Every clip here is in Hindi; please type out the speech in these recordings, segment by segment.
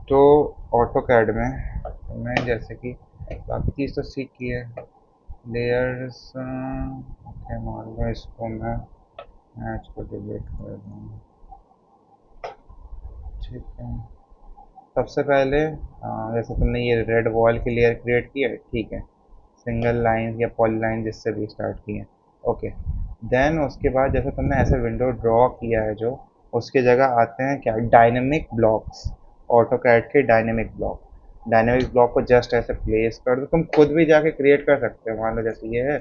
तो ऑटो कैड में मैं जैसे कि बाकी चीज़ तो सीख की है। लेयर्स ओके, मान लो इसको मैं मैच को डिलीट कर दूँ। ठीक है, सबसे पहले जैसे तुमने ये रेड वॉल की लेयर क्रिएट की है, ठीक है, सिंगल लाइन या पॉली लाइन जिससे भी स्टार्ट की है, ओके। देन उसके बाद जैसे तुमने ऐसे विंडो ड्रॉ किया है जो, उसकी जगह आते हैं क्या, डायनेमिक ब्लॉक्स। ऑटो कैड के डायनेमिक ब्लॉक को जस्ट ऐसे प्लेस कर दो। तुम खुद भी जाके क्रिएट कर सकते हो। मान लो जैसे ये है,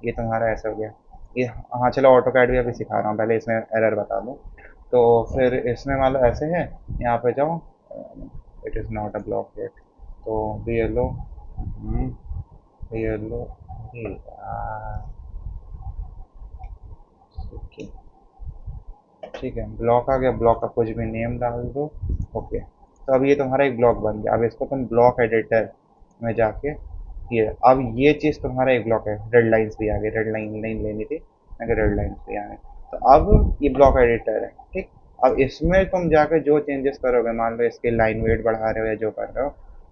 ये तुम्हारा ऐसा हो गया, ये, हाँ चलो ऑटो कैड भी अभी सिखा रहा हूँ, पहले इसमें एरर बता दूँ। तो फिर इसमें मान लो ऐसे है, यहाँ पे जाओ, it is not a block yet, तो बी एल ओ, येलो, अरे यार, ओके, ठीक है, ब्लॉक आ गया। ब्लॉक का कुछ भी नेम डाल दो, ओके। तो अब ये तुम्हारा एक ब्लॉक बन गया। अब इसको तुम ब्लॉक एडिटर में जाके, ये अब ये चीज़ तुम्हारा एक ब्लॉक है। रेड लाइन्स भी आ गई, रेड लाइन नहीं लेनी थी, अगर रेड लाइन्स भी आ गए। तो अब ये ब्लॉक एडिटर है, ठीक। अब इसमें तुम जाके जो चेंजेस करोगे, मान लो इसके लाइन वेट बढ़ा रहे हो या जो कर रहे हो,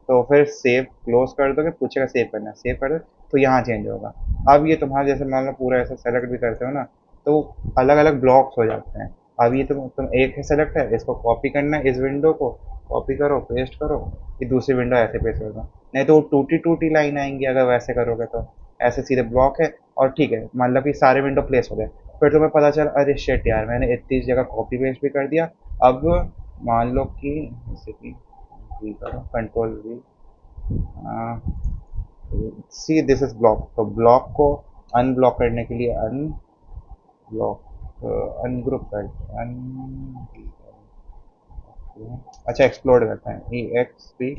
तो फिर सेव क्लोज कर दोगे, पूछेगा सेव करना, सेव कर दो, तो यहाँ चेंज होगा। अब ये तुम्हारा जैसे मान लो पूरा ऐसा सेलेक्ट भी करते हो ना, तो अलग अलग ब्लॉक्स हो जाते हैं। अब ये तुम एक है सेलेक्ट है, इसको कॉपी करना है, इस विंडो को कॉपी करो, पेस्ट करो, ये दूसरी विंडो ऐसे पेस्ट कर दो। नहीं तो वो टूटी टूटी लाइन आएंगी अगर वैसे करोगे तो। ऐसे सीधे ब्लॉक है, और ठीक है, मान लो कि सारे विंडो प्लेस हो गए। फिर तुम्हें पता चला, अरे शिट यार, मैंने इतनी जगह कॉपी पेस्ट भी कर दिया। अब मान लो कि जैसे कि वी करो, control we, see this is block, तो ब्लॉक को अनब्लॉक करने के लिए अनब्लॉक, अनग्रुप करते हैं, अच्छा एक्सप्लोड करते हैं, ई एक्स पी,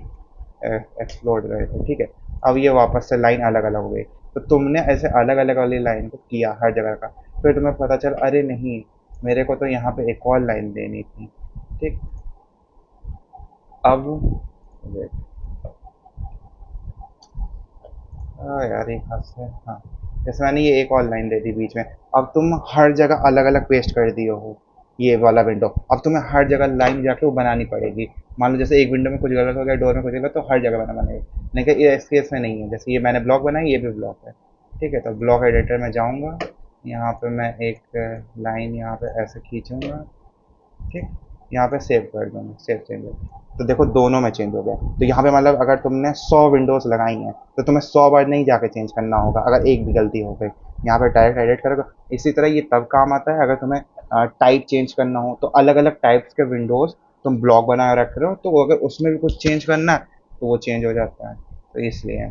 एक्सप्लोड करते हैं, ठीक है। अब ये वापस से लाइन अलग अलग हो गई। तो तुमने ऐसे अलग अलग वाली लाइन को किया हर जगह का, फिर तुम्हें पता चला, अरे नहीं, मेरे को तो यहाँ पे एक और लाइन देनी थी, ठीक। अब वेट, यार एक हाथ से, हाँ, जैसे मैंने ये एक और लाइन दे दी बीच में। अब तुम हर जगह अलग अलग पेस्ट कर दिए हो ये वाला विंडो, अब तुम्हें हर जगह लाइन जाके वो बनानी पड़ेगी। मान लो जैसे एक विंडो में कुछ गलत हो गया, डोर में कुछ गलत, तो हर जगह बना बनेगी। लेकिन ये इस केस में नहीं है, जैसे ये मैंने ब्लॉक बनाई, ये भी ब्लॉक है, ठीक है। तो ब्लॉक एडिटर में जाऊँगा, यहाँ पे मैं एक लाइन यहाँ पे ऐसे खींचूँगा, ठीक, यहाँ पे सेव कर दूँगा, सेव चेंज हो, तो देखो दोनों में चेंज हो गया। तो यहाँ पे मतलब अगर तुमने 100 विंडोज़ लगाई हैं, तो तुम्हें 100 बार नहीं जाके चेंज करना होगा अगर एक भी गलती हो गई। यहाँ पे डायरेक्ट एडिट करोगे। इसी तरह ये तब काम आता है अगर तुम्हें टाइप चेंज करना हो, तो अलग अलग टाइप्स के विंडोज़ तुम ब्लॉक बना रख रहे हो, तो अगर उसमें भी कुछ चेंज करना है तो वो चेंज हो जाता है, तो इसलिए,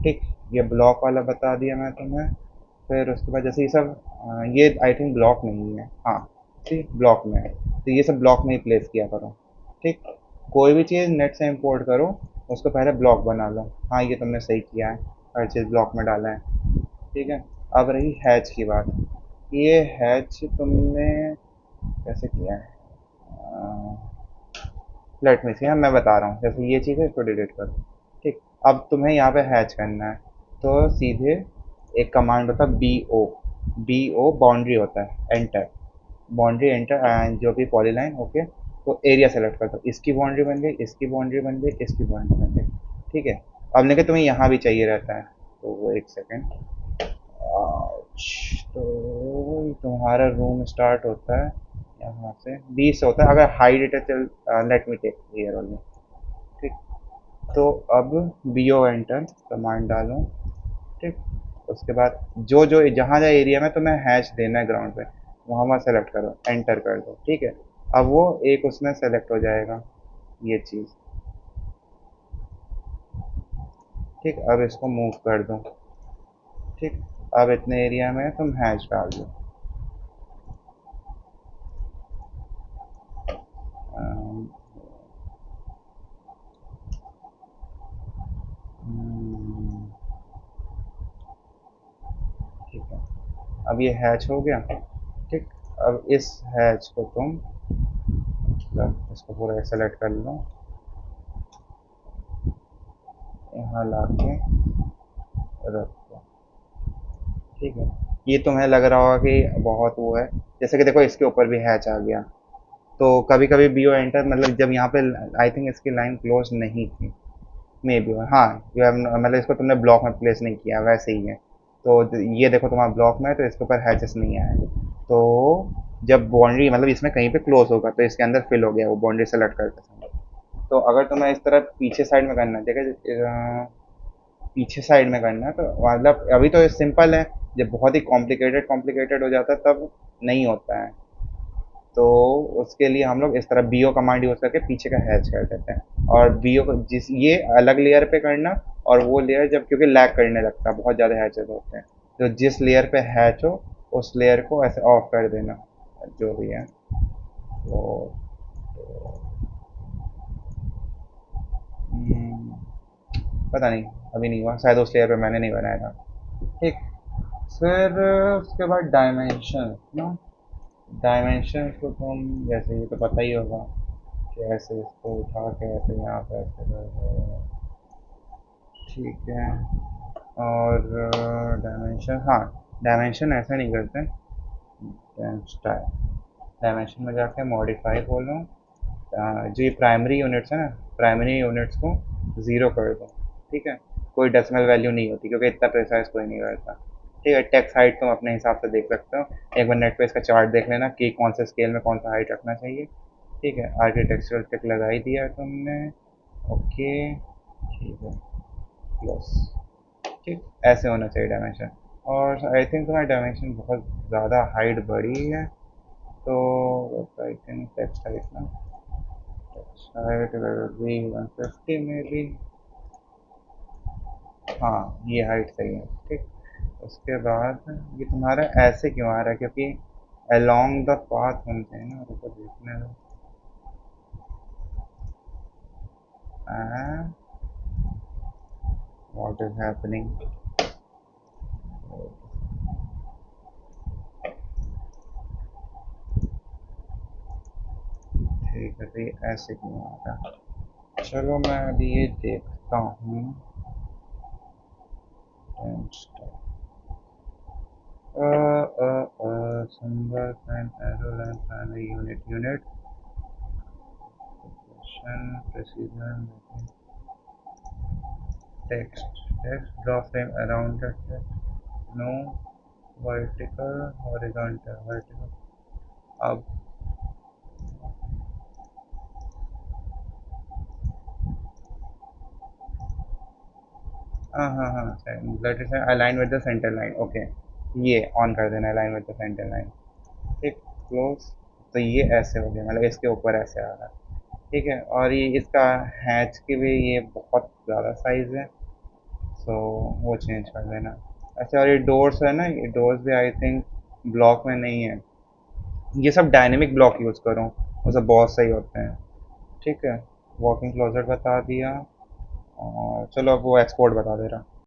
ठीक। ये ब्लॉक वाला बता दिया मैं तुम्हें। फिर उसके बाद जैसे ये सब, ये आई थिंक ब्लॉक नहीं है, हाँ, ठीक, ब्लॉक में है, तो ये सब ब्लॉक में ही प्लेस किया करो, ठीक। कोई भी चीज़ नेट से इंपोर्ट करो, उसको पहले ब्लॉक बना लो। हाँ, ये तुमने सही किया है, हर चीज़ ब्लॉक में डाला है, ठीक है। अब रही हैच की बात। ये हैच तुमने कैसे किया है, लेट मी सी, हाँ मैं बता रहा हूँ। जैसे ये चीज़ है, इसको डिलीट करो, ठीक। अब तुम्हें यहाँ पे हैच करना है, तो सीधे एक कमांड होता है, बी ओ बाउंड्री होता है, एंटर, बाउंड्री एंटर, जो भी पॉलीलाइन, ओके। तो एरिया सेलेक्ट कर दो, इसकी बाउंड्री बन गई, इसकी बाउंड्री बन गई, इसकी बाउंड्री बन गई, ठीक है। अब लेकिन तुम्हें यहाँ भी चाहिए रहता है, तो वो एक सेकेंड, तो तुम्हारा रूम स्टार्ट होता है यहाँ से, 20 से होता है। अगर हाई डेटा चल, let me take here only, ठीक। तो अब बी ओ एंटर कमांड डालो, ठीक। उसके बाद जो जो जहाँ जहाँ एरिया में तुम्हें हैच देना है ग्राउंड पे, वहाँ वहाँ सेलेक्ट करो, एंटर कर दो, ठीक है। अब वो एक उसमें सेलेक्ट हो जाएगा, ये चीज़, ठीक। अब इसको मूव कर दो, ठीक। अब इतने एरिया में तुम हैच डाल दो, अम, हम्म, ठीक है। अब ये हैच हो गया, ठीक। अब इस हैच को तुम, मतलब इसको पूरा सेलेक्ट कर लो, यहाँ ला के रखो, ठीक है। ये तुम्हें लग रहा होगा कि बहुत वो है, जैसे कि देखो इसके ऊपर भी हैच आ गया, तो कभी कभी बीओ एंटर मतलब जब यहाँ पे आई थिंक इसकी लाइन क्लोज नहीं थी, मे बी, हाँ, यू हैव मतलब इसको तुमने ब्लॉक में प्लेस नहीं किया वैसे ही है। तो ये देखो तुम्हारा ब्लॉक में है तो इसके ऊपर हैचेस नहीं आए। तो जब बाउंड्री मतलब इसमें कहीं पे क्लोज होगा तो इसके अंदर फिल हो गया वो बाउंड्री सेलेक्ट करते समय। तो अगर तुम्हें इस तरह पीछे साइड में करना है, देखो पीछे साइड में करना है तो मतलब अभी तो सिंपल है। जब बहुत ही कॉम्प्लिकेटेड कॉम्प्लिकेटेड हो जाता है तब नहीं होता है। तो उसके लिए हम लोग इस तरह बीओ कमांड यूज़ करके पीछे का हैच कर देते हैं। और बीओ को जिस ये अलग लेयर पे करना, और वो लेयर जब क्योंकि लैग करने लगता है बहुत ज़्यादा हैचेस होते हैं, तो जिस लेयर पे हैच हो उस लेयर को ऐसे ऑफ कर देना, जो भी है। तो हम्म, पता नहीं, अभी नहीं हुआ शायद, उस लेयर पे मैंने नहीं बनाया था। ठीक। फिर उसके बाद डायमेंशन ना, डायमेंशन को तुम जैसे ये तो पता ही होगा कि ऐसे इसको उठा के ऐसे यहाँ पे ऐसे कर दो। ठीक है। और डायमेंशन, हाँ, डायमेंशन ऐसा नहीं करते। स्टाइल डायमेंशन में जाके मॉडिफाई खोलो। जो ये प्राइमरी यूनिट्स है ना, प्राइमरी यूनिट्स को ज़ीरो कर दो। ठीक है। कोई डेसिमल वैल्यू नहीं होती क्योंकि इतना प्रिसाइज कोई नहीं करता। ठीक है। टेक्स्ट हाइट तुम अपने हिसाब से देख सकते हो। एक बार नेट पे इसका चार्ट देख लेना कि कौन से स्केल में कौन सा हाइट रखना चाहिए। ठीक है। आर्किटेक्चरल टिक लगा ही दिया है तुमने। ओके। ठीक है। प्लस। ठीक। ऐसे होना चाहिए डायमेंशन। और आई थिंक तुम्हारा डायमेंशन बहुत ज़्यादा हाइट बड़ी है, तो आई थिंक टेक्स्ट हाइट ना, टेक्स्ट हाइट भी 150 में भी, हाँ ये हाइट सही है। ठीक। उसके बाद ये तुम्हारा ऐसे क्यों आ रहा है, क्योंकि अलोंग द पाथ होते हैं ना, रुको देखने दो। What is happening. ठीक है, तो ये ऐसे क्यों आ रहा है। चलो मैं अभी ये देखता हूँ। Symbol and arrow line primary unit precision text draw frame around the text, no vertical horizontal अब, हाँ हाँ हाँ, let it align with the centre line. Okay, ये ऑन कर देना, align with the centre line. ठीक। क्लोज। तो ये ऐसे हो गया, मतलब इसके ऊपर ऐसे आ रहा है। ठीक है। और ये इसका हैच की भी ये बहुत ज़्यादा साइज़ है, सो वो चेंज कर देना। अच्छा, और ये डोर्स है ना, ये डोर्स भी आई थिंक ब्लॉक में नहीं है। ये सब डायनेमिक ब्लॉक यूज़ करो, वो सब बहुत सही होते हैं। ठीक है। वॉकिंग क्लोजेट बता दिया। और चलो अब वो एक्सपोर्ट बता दे रहा।